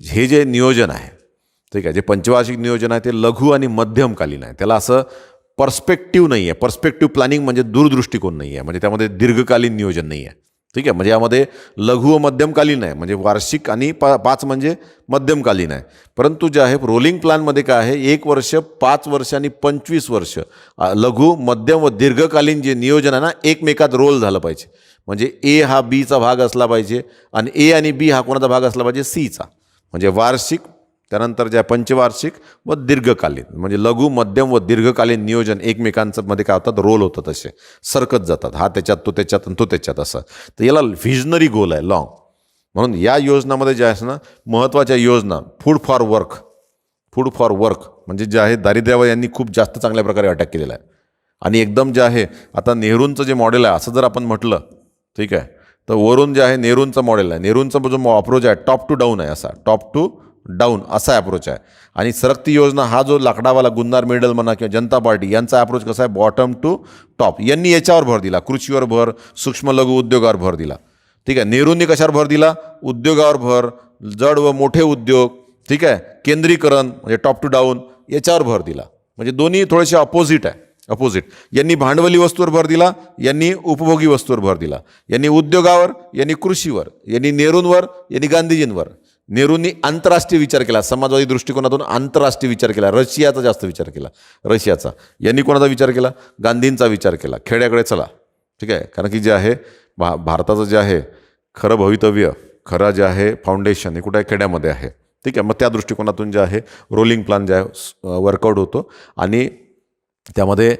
हे जे नियोजन आहे, ठीक आहे, जे पंचवार्षिक नियोजन आहे ते लघु आणि मध्यमकालीन आहे. त्याला असं पर्स्पेक्टिव्ह नाही आहे. पर्स्पेक्टिव्ह प्लॅनिंग म्हणजे दूरदृष्टिकोन नाही आहे, म्हणजे त्यामध्ये दीर्घकालीन नियोजन नाही आहे, ठीक आहे. म्हणजे यामध्ये लघु व मध्यमकालीन आहे, म्हणजे वार्षिक, आणि 5 म्हणजे मध्यमकालीन आहे. परंतु जे आहे रोलिंग प्लॅनमध्ये काय आहे, 1 वर्ष, 5 वर्ष आणि 25 वर्ष लघु, मध्यम व दीर्घकालीन जे नियोजन आहे ना, एकमेकात रोल झालं पाहिजे. म्हणजे ए हा बीचा भाग असला पाहिजे, आणि ए आणि बी हा कोणाचा भाग असला पाहिजे? सीचा. म्हणजे वार्षिक, त्यानंतर जे आहे व दीर्घकालीन, म्हणजे लघु, मध्यम व दीर्घकालीन नियोजन एकमेकांचं मध्ये काय होतात? रोल होतात, असे सरकत जातात. हा त्याच्यात, तो त्याच्यात, आणि तो त्याच्यात, असं. तर याला व्हिजनरी गोल आहे, लॉंग. म्हणून या योजनामध्ये जे आहे ना, महत्त्वाच्या योजना फूड फॉर वर्क म्हणजे जे आहे दारिद्र्यावर यांनी खूप जास्त चांगल्या प्रकारे अटॅक केलेला आहे. आणि एकदम जे आहे आता नेहरूंचं जे मॉडेल आहे असं जर आपण म्हटलं, ठीक आहे, तर वरून जे आहे नेहरूंचं मॉडेल आहे. नेहरूंचा जो अप्रोच आहे टॉप टू डाऊन आहे, असा टॉप टू डाऊन असा अप्रोच आहे. आणि सरकती योजना हा जो लाकडावाला गुन्नार मिडल म्हणा किंवा जनता पार्टी यांचा अप्रोच कसा आहे? Bottom to top. यांनी याच्यावर भर दिला, कृषीवर भर, सूक्ष्म लघु उद्योगावर भर दिला, ठीक आहे. नेहरूंनी कशावर भर दिला? उद्योगावर भर, जड व मोठे उद्योग, ठीक आहे, केंद्रीकरण म्हणजे टॉप टू डाऊन, याच्यावर भर दिला. म्हणजे दोन्ही थोडेसे अपोजिट आहे. अपोजिट. यांनी भांडवली वस्तूवर भर दिला, यांनी उपभोगी वस्तूवर भर दिला. यांनी उद्योगावर, यांनी कृषीवर, यांनी नेहरूंवर, यांनी गांधीजींवर. नेहरूंनी आंतरराष्ट्रीय विचार केला, समाजवादी दृष्टिकोनातून आंतरराष्ट्रीय विचार केला, रशियाचा जास्त विचार केला, रशियाचा. यांनी कोणाचा विचार केला? गांधींचा विचार केला. खेड्याकडे चला, ठीक आहे. कारण की जे आहे भारताचं जे आहे खरं भवितव्य, खरं जे आहे फाउंडेशन हे कुठे आहे? खेड्यामध्ये आहे, ठीक आहे. मग त्या दृष्टिकोनातून जे आहे रोलिंग प्लान जे आहे वर्कआउट होतो आणि त्यामध्ये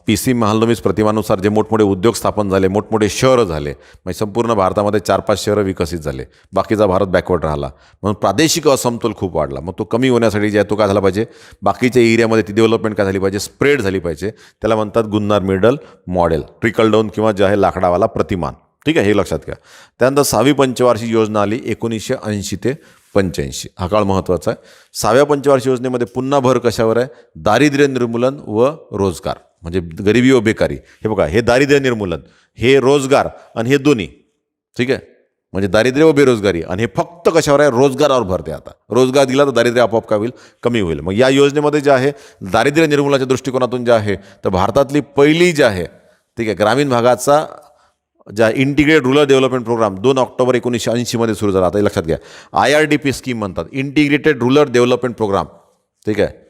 PC महालनोबिस प्रतिमानुसार जे मोठमोठे उद्योग स्थापन झाले, मोठमोठे शहरं झाले, म्हणजे संपूर्ण भारतामध्ये 4-5 शहरं विकसित झाले, बाकीचा भारत बॅकवर्ड राहिला. म्हणून प्रादेशिक असमतोल खूप वाढला. मग तो कमी होण्यासाठी जे आहे तो काय झाला पाहिजे? बाकीच्या एरियामध्ये ती डेव्हलपमेंट काय झाली पाहिजे? स्प्रेड झाली पाहिजे. त्याला म्हणतात Gunnar Myrdal model, trickle down किंवा जे आहे लाकडावाला प्रतिमान, ठीक आहे. हे लक्षात घ्या. त्यानंतर 6वी पंचवार्षिक योजना आली 1980 ते 85. हा काळ महत्त्वाचा आहे. 6व्या पंचवार्षिक योजनेमध्ये पुन्हा भर कशावर आहे? दारिद्र्य निर्मूलन व रोजगार, म्हणजे गरिबी व बेकारी. हे बघा, हे दारिद्र्य निर्मूलन, हे रोजगार आणि हे दोन्ही, ठीक आहे. म्हणजे दारिद्र्य व बेरोजगारी, आणि हे फक्त कशावर आहे? रोजगारावर भरते. आता रोजगार दिला तर दारिद्र्य आपोआप काय होईल? कमी होईल. मग या योजनेमध्ये जे आहे दारिद्र्य निर्मूलनाच्या दृष्टिकोनातून जे आहे तर भारतातली पहिली जे आहे, ठीक आहे, ग्रामीण भागाचा ज्या integrated rural development programme 2 October 1980 सुरू झाला. आता हे लक्षात घ्या. IRDP स्कीम म्हणतात, इंटिग्रेटेड रुरल डेव्हलपमेंट प्रोग्राम, ठीक आहे.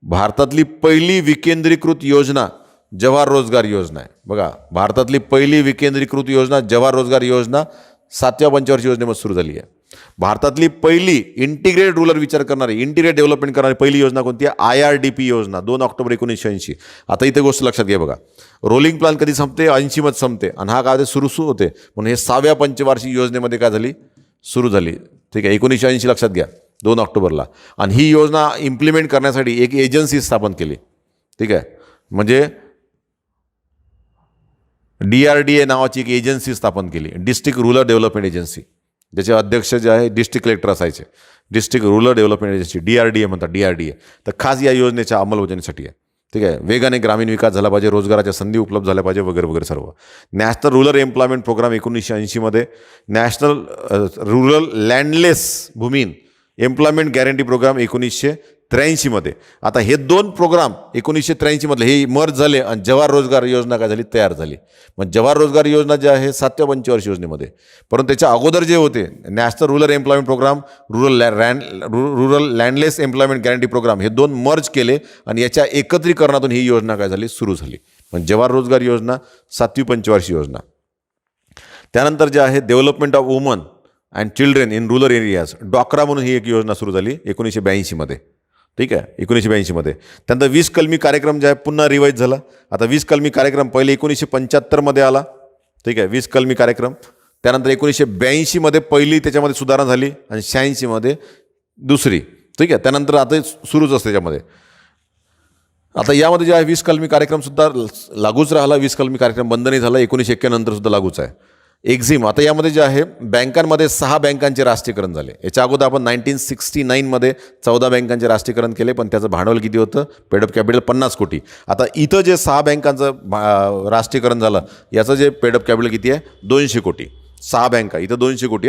भारतातली पहिली विकेंद्रीकृत योजना जवाहर रोजगार योजना आहे. बघा, भारतातली पहिली विकेंद्रीकृत योजना जवाहर रोजगार योजना 7व्या पंचवार्षिक योजनेमध्ये सुरू झाली आहे. भारतातली पहिली इंटिग्रेटेड रुरल विचार करणारी, इंटिग्रेटेड डेव्हलपमेंट करणारी पहिली योजना कोणती आहे? IRDP योजना, 2 ऑक्टोबर 1980. आता इथे गोष्ट लक्षात घ्या. बघा, रोलिंग प्लान कधी संपते? 80 मध्ये संपते, आणि हा काय सुरू होते. म्हणून हे 6व्या पंचवार्षिक योजनेमध्ये काय झाली? सुरू झाली, ठीक आहे. 1980 लक्षात घ्या, 2 ऑक्टोबरला. आणि ही योजना इम्प्लिमेंट करण्यासाठी एक एजन्सी स्थापन केली, ठीक आहे. म्हणजे DRDA नावाची एक एजन्सी स्थापन केली, डिस्ट्रिक्ट रुरल डेव्हलपमेंट एजन्सी. ज्याचे अध्यक्ष जे आहे डिस्ट्रिक्ट कलेक्टर असायचे. District rural development agency, DRDA म्हणतात, DRDA. तर खास या योजनेच्या अंमलबजावणीसाठी आहे, ठीक आहे. वेगाने ग्रामीण विकास झाला पाहिजे, रोजगाराच्या संधी उपलब्ध झाल्या पाहिजे, वगैरे वगैरे सर्व. National rural employment programme 1980 national rural landless भूमीन एम्प्लॉयमेंट गॅरंटी प्रोग्राम 1983. आता हे 2 प्रोग्राम 1983 हे मर्ज झाले आणि जवाहर रोजगार योजना काय झाली? तयार झाली. मग जवाहर रोजगार योजना जे आहे 7व्या पंचवार्षिक योजनेमध्ये, परंतु त्याच्या अगोदर जे होते national rural employment programme, rural landless employment guarantee programme, हे 2 मर्ज केले आणि याच्या एकत्रीकरणातून ही योजना काय झाली? सुरू झाली. म्हणजे जवाहर रोजगार योजना 7वी पंचवार्षिक योजना. त्यानंतर जे आहे development of women and children in rural areas, डॉक्रा म्हणून ही एक योजना सुरू झाली 1982, ठीक आहे. 1982 त्यानंतर 20 कलमी कार्यक्रम जे आहे पुन्हा रिवाईज झाला. आता 20 कलमी कार्यक्रम पहिले 1975 आला, ठीक आहे, 20 कलमी कार्यक्रम. त्यानंतर 1982 पहिली त्याच्यामध्ये सुधारणा झाली आणि 86 दुसरी, ठीक आहे. त्यानंतर आता सुरूच असते त्याच्यामध्ये. आता यामध्ये जे आहे 20 कलमी कार्यक्रमसुद्धा लागूच राहिला. 20 कलमी कार्यक्रम बंद नाही झाला, 1991 नंतर सुद्धा लागूच आहे. एक्झिम, आता यामध्ये जे आहे बँकांमध्ये 6 बँकांचे राष्ट्रीयकरण झाले. याच्या अगोदर आपण 1969 14 बँकांचे राष्ट्रीयकरण केले, पण त्याचं भांडवल किती होतं? पेडअप कॅपिटल 50 कोटी. आता इथं जे 6 बँकांचं राष्ट्रीयकरण झालं याचं जे पेडअप कॅपिटल किती आहे? 200 कोटी. 6 बँका, इथं 200 कोटी.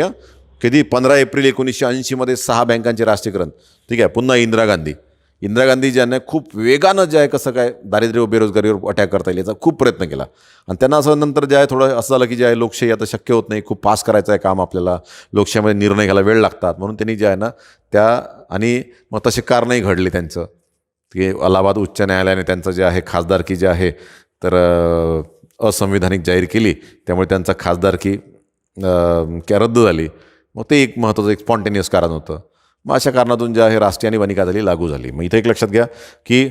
किती? 15 एप्रिल 1980 6 बँकांचे राष्ट्रीयकरण, ठीक आहे. पुन्हा इंदिरा गांधी ज्यांना खूप वेगानं जे आहे कसं काय दारिद्र्य व बेरोजगारीवर अटॅक करता येईल याचा खूप प्रयत्न केला. आणि त्यांना असं नंतर जे आहे थोडं असं झालं की जे आहे लोकशाही आता शक्य होत नाही, खूप पास करायचं आहे काम आपल्याला, लोकशाहीमध्ये निर्णय घ्यायला वेळ लागतात, म्हणून त्यांनी जे आहे ना त्या, आणि मग तसे कारणही घडले त्यांचं की अलाहाबाद उच्च न्यायालयाने त्यांचं जे आहे खासदारकी जे आहे तर असंविधानिक जाहीर केली, त्यामुळे त्यांचा खासदारकी रद्द झाली. मग ते एक महत्त्वाचं एक स्पॉन्टेनियस कारण होतं. मग अशा कारणातून जे आहे राष्ट्रीय आणीबाणी काय झाली? लागू झाली. मग इथे एक लक्षात घ्या की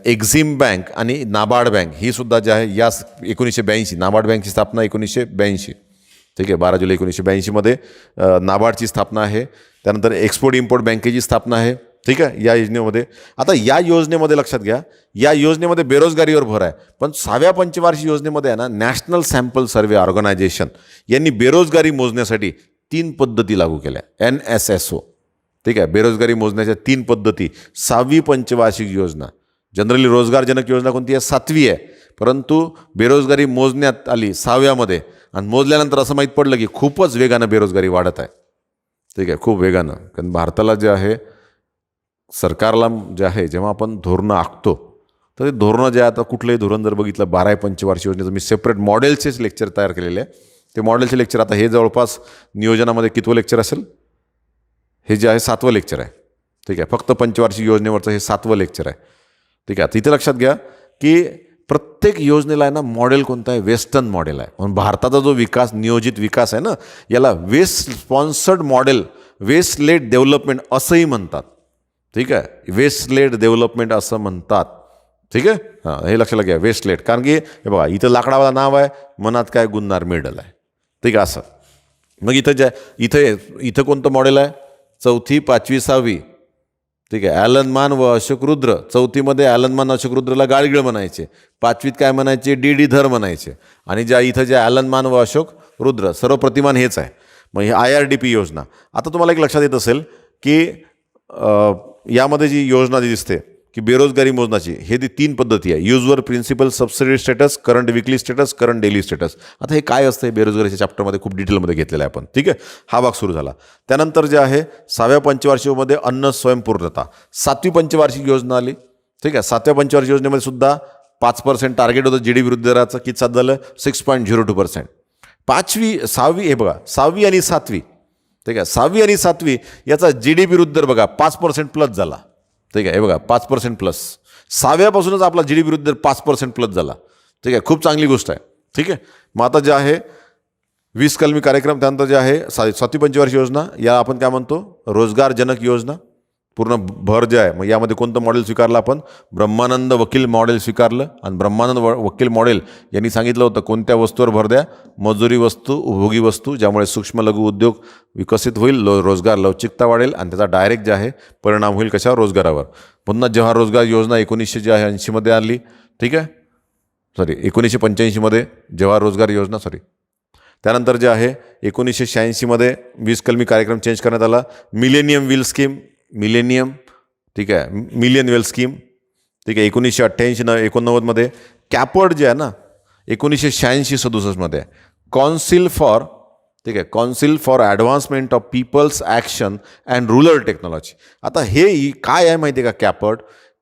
एक्झिम बँक आणि नाबार्ड बँक ही सुद्धा जे आहे या 1982, नाबार्ड बँकची स्थापना 1982, ठीक आहे. 12 जुलै 1982 नाबार्डची स्थापना आहे. त्यानंतर एक्सपोर्ट इम्पोर्ट बँकेची स्थापना आहे, ठीक आहे, या योजनेमध्ये. आता या योजनेमध्ये लक्षात घ्या, या योजनेमध्ये बेरोजगारीवर भर आहे, पण 6व्या पंचवार्षिक योजनेमध्ये आहे ना नॅशनल सॅम्पल सर्वे ऑर्गनायझेशन यांनी बेरोजगारी मोजण्यासाठी 3 पद्धती लागू केल्या. NSSO, ठीक आहे. बेरोजगारी मोजण्याच्या 3 पद्धती. 6वी पंचवार्षिक योजना, जनरली रोजगारजनक योजना कोणती आहे? 7वी आहे, परंतु बेरोजगारी मोजण्यात आली 6व्यामध्ये आणि मोजल्यानंतर असं माहीत पडलं की खूपच वेगानं बेरोजगारी वाढत आहे, ठीक आहे, खूप वेगानं. कारण भारताला जे आहे सरकारला जे आहे जेव्हा आपण धोरणं आखतो तर ते धोरणं जे आहे, आता कुठलंही धोरण जर बघितलं 12 पंचवार्षिक योजनेचं मी सेपरेट मॉडेलचेच लेक्चर तयार केलेले आहे. ते मॉडेलचे लेक्चर आता हे जवळपास नियोजनामध्ये कितवं लेक्चर असेल, हे जे आहे 7वं लेक्चर आहे. ठीक आहे, फक्त पंचवार्षिक योजनेवरचं हे 7वं लेक्चर आहे. ठीक आहे, आता इथे लक्षात घ्या की प्रत्येक योजनेला आहे ना मॉडेल कोणतं आहे, वेस्टर्न मॉडेल आहे. म्हणून भारताचा जो विकास, नियोजित विकास आहे ना, याला west sponsored model, west led development असंही म्हणतात. ठीक आहे, वेस्ट लेड डेव्हलपमेंट असं म्हणतात. ठीक आहे, हां, हे लक्षात घ्या, वेस्ट लेड. कारण की हे बघा इथं लाकडावाला नाव आहे, मनात काय गुन्नार मेडल आहे. ठीक आहे, असं. मग इथं कोणतं मॉडेल आहे, 4थी 5वी 6वी. ठीक आहे, ॲलन मान व अशोक रुद्र. 4थीमध्ये ॲलन मान अशोक रुद्रला गाळगिळ म्हणायचे, 5वीत काय म्हणायचे, डी धर म्हणायचे. आणि इथं जे ॲलन मान व अशोक रुद्र सर्व प्रतिमान हेच आहे. मग ही IRDP योजना. आता तुम्हाला एक लक्षात येत असेल की यामध्ये जी योजना जी दिसते की बेरोजगारी मोजण्याची, हे 3 पद्धती आहे, युजवर प्रिन्सिपल सबसिडी स्टेटस, करंट विकली स्टेटस, करंट डेली स्टेटस. आता हे काय असतं, हे बेरोजगारीच्या चॅप्टरमध्ये खूप डिटेलमध्ये घेतलेलं आहे आपण. ठीक आहे, हा भाग सुरू झाला. त्यानंतर जे आहे 6व्या पंचवार्षिकमध्ये अन्न स्वयंपूर्णता, 7वी पंचवार्षिक योजना आली. ठीक आहे, 7व्या पंचवार्षिक योजनेमध्ये सुद्धा 5% टार्गेट होतं GDP वृद्धी दराचं. किती साथ झालं, 6.02%. 5वी 6वी हे बघा, 6वी आणि 7वी. ठीक आहे, 6वी आणि 7वी याचा GDP वृद्धी दर बघा 5% प्लस झाला. ठीक आहे, हे बघा 5% प्लस. 6व्यापासूनच आपला GDP वृद्धी दर 5% प्लस झाला. ठीक आहे, खूप चांगली गोष्ट आहे. ठीक आहे, मग आता जे आहे 20 कलमी कार्यक्रम, त्यानंतर जे आहे 7वी पंचवार्षिक योजना, या आपण काय म्हणतो, रोजगारजनक योजना. पूर्ण भर जे आहे, मग यामध्ये कोणतं मॉडेल स्वीकारलं आपण, ब्रह्मानंद वकील मॉडेल स्वीकारलं. आणि ब्रह्मानंद वकील मॉडेल यांनी सांगितलं होतं कोणत्या वस्तूवर भर द्या, मजुरी वस्तू, उपभोगी वस्तू, ज्यामुळे सूक्ष्म लघु उद्योग विकसित होईल, रोजगार लवचिकता वाढेल आणि त्याचा डायरेक्ट जे आहे परिणाम होईल कशावर, रोजगारावर. पुन्हा जवाहर रोजगार योजना 1980मध्ये आली. ठीक आहे, 1985मध्ये जवाहर रोजगार योजना. त्यानंतर जे आहे 1986मध्ये 20 कलमी कार्यक्रम चेंज करण्यात आला. मिलेनियम व्हील स्कीम, ठीक आहे, मिलियन वेल स्कीम. ठीक आहे, 1988-89मध्ये. कॅपर्ड जे आहे ना 1986-67मध्ये. कौन्सिल फॉर, ठीक आहे, council for advancement of people's action and rural technology. आता हे काय आहे माहिती आहे का,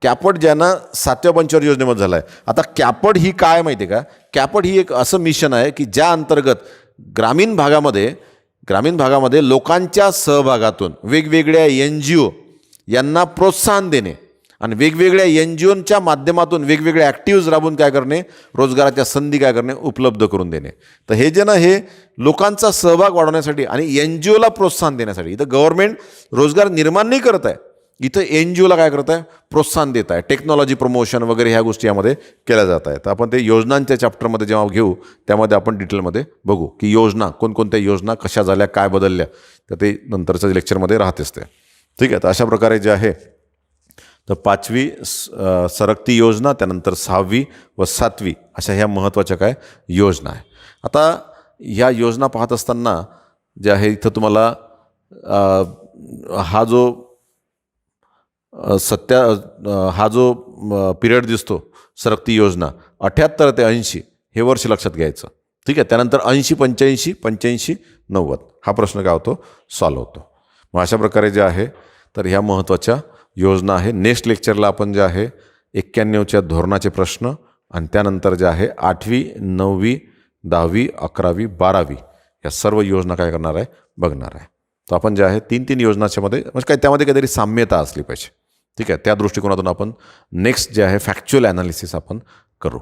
कॅपर्ड जे आहे ना 7व्या पंचवार्षिक योजनेमध्ये झालं आहे. आता कॅपर्ड ही काय माहिती आहे का, कॅपर्ड ही एक असं मिशन आहे की ज्या अंतर्गत ग्रामीण भागामध्ये लोकांच्या सहभागातून वेगवेगळ्या NGO यांना प्रोत्साहन देणे आणि वेगवेगळ्या NGOच्या माध्यमातून वेगवेगळे ॲक्टिव्हिटीज राबवून काय करणे, रोजगाराच्या संधी काय करणे, उपलब्ध करून देणे. तर हे जे ना, हे लोकांचा सहभाग वाढवण्यासाठी आणि NGOला प्रोत्साहन देण्यासाठी. इथं गव्हर्नमेंट रोजगार निर्माण नाही करत आहे, इथं NGOला काय करत आहे, प्रोत्साहन देत आहे. टेक्नॉलॉजी प्रमोशन वगैरे ह्या गोष्टी यामध्ये केल्या जात आहेत. तर आपण ते योजनांच्या चॅप्टरमध्ये जेव्हा घेऊ त्यामध्ये आपण डिटेलमध्ये बघू की योजना, कोणकोणत्या योजना कशा झाल्या, काय बदलल्या, तर ते नंतरच्या लेक्चरमध्ये राहतेच ते. ठीक आहे, तर अशा प्रकारे जे आहे तर 5वी सरकती योजना, त्यानंतर 6वी व 7वी अशा ह्या महत्त्वाच्या काय योजना आहे. आता ह्या योजना पाहत असताना जे आहे इथं तुम्हाला हा जो पिरियड दिसतो सरकती योजना 78 ते 80 हे वर्ष लक्षात घ्यायचं. ठीक आहे, त्यानंतर 80 85 85 90 हा प्रश्न काय होतो, सॉल्व होतो. मग अशा प्रकारे जे आहे तर ह्या महत्त्वाच्या योजना आहे. नेक्स्ट लेक्चरला आपण जे आहे 91च्या धोरणाचे प्रश्न आणि त्यानंतर जे आहे 8वी 9वी 10वी 11वी 12वी या सर्व योजना काय करणार आहे, बघणार आहे. तर आपण जे आहे 3 योजनाच्यामध्ये म्हणजे काय त्यामध्ये काहीतरी साम्यता असली पाहिजे. ठीक आहे, त्या दृष्टिकोनातून आपण नेक्स्ट जे आहे फॅक्च्युअल ॲनालिसिस आपण करू.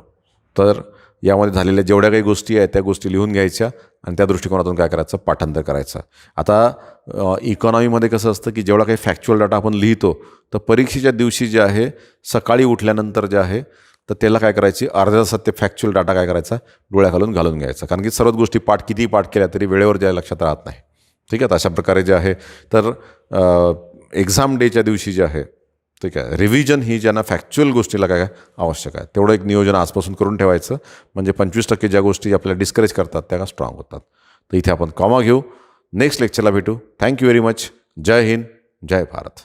तर यामध्ये झालेल्या जेवढ्या काही गोष्टी आहेत त्या गोष्टी लिहून घ्यायच्या आणि त्या दृष्टिकोनातून काय करायचं, पाठांतर करायचं. आता इकॉनॉमीमध्ये कसं असतं की जेवढा काही फॅक्च्युअल डाटा आपण लिहितो तर परीक्षेच्या दिवशी जे आहे सकाळी उठल्यानंतर जे आहे तर त्याला काय करायची, अर्ध्या सत्य फॅक्च्युअल डाटा काय करायचा, डोळ्याखालून घालून घ्यायचा. कारण की सर्वच गोष्टी किती पाठ केल्या तरी वेळेवर ज्या लक्षात राहत नाही. ठीक आहे, तर अशा प्रकारे जे आहे तर एक्झाम डेच्या दिवशी जे आहे ठीक आहे रिव्हिजन ही ज्यांना फॅक्च्युअल गोष्टीला काय आवश्यक आहे तेवढं एक नियोजन आजपासून करून ठेवायचं, म्हणजे 25% ज्या गोष्टी आपल्याला डिस्करेज करतात त्या स्ट्रॉंग होतात. तर इथे आपण कॉमा घेऊ. नेक्स्ट लेक्चरला भेटू. Thank you very much. जय हिंद, जय भारत.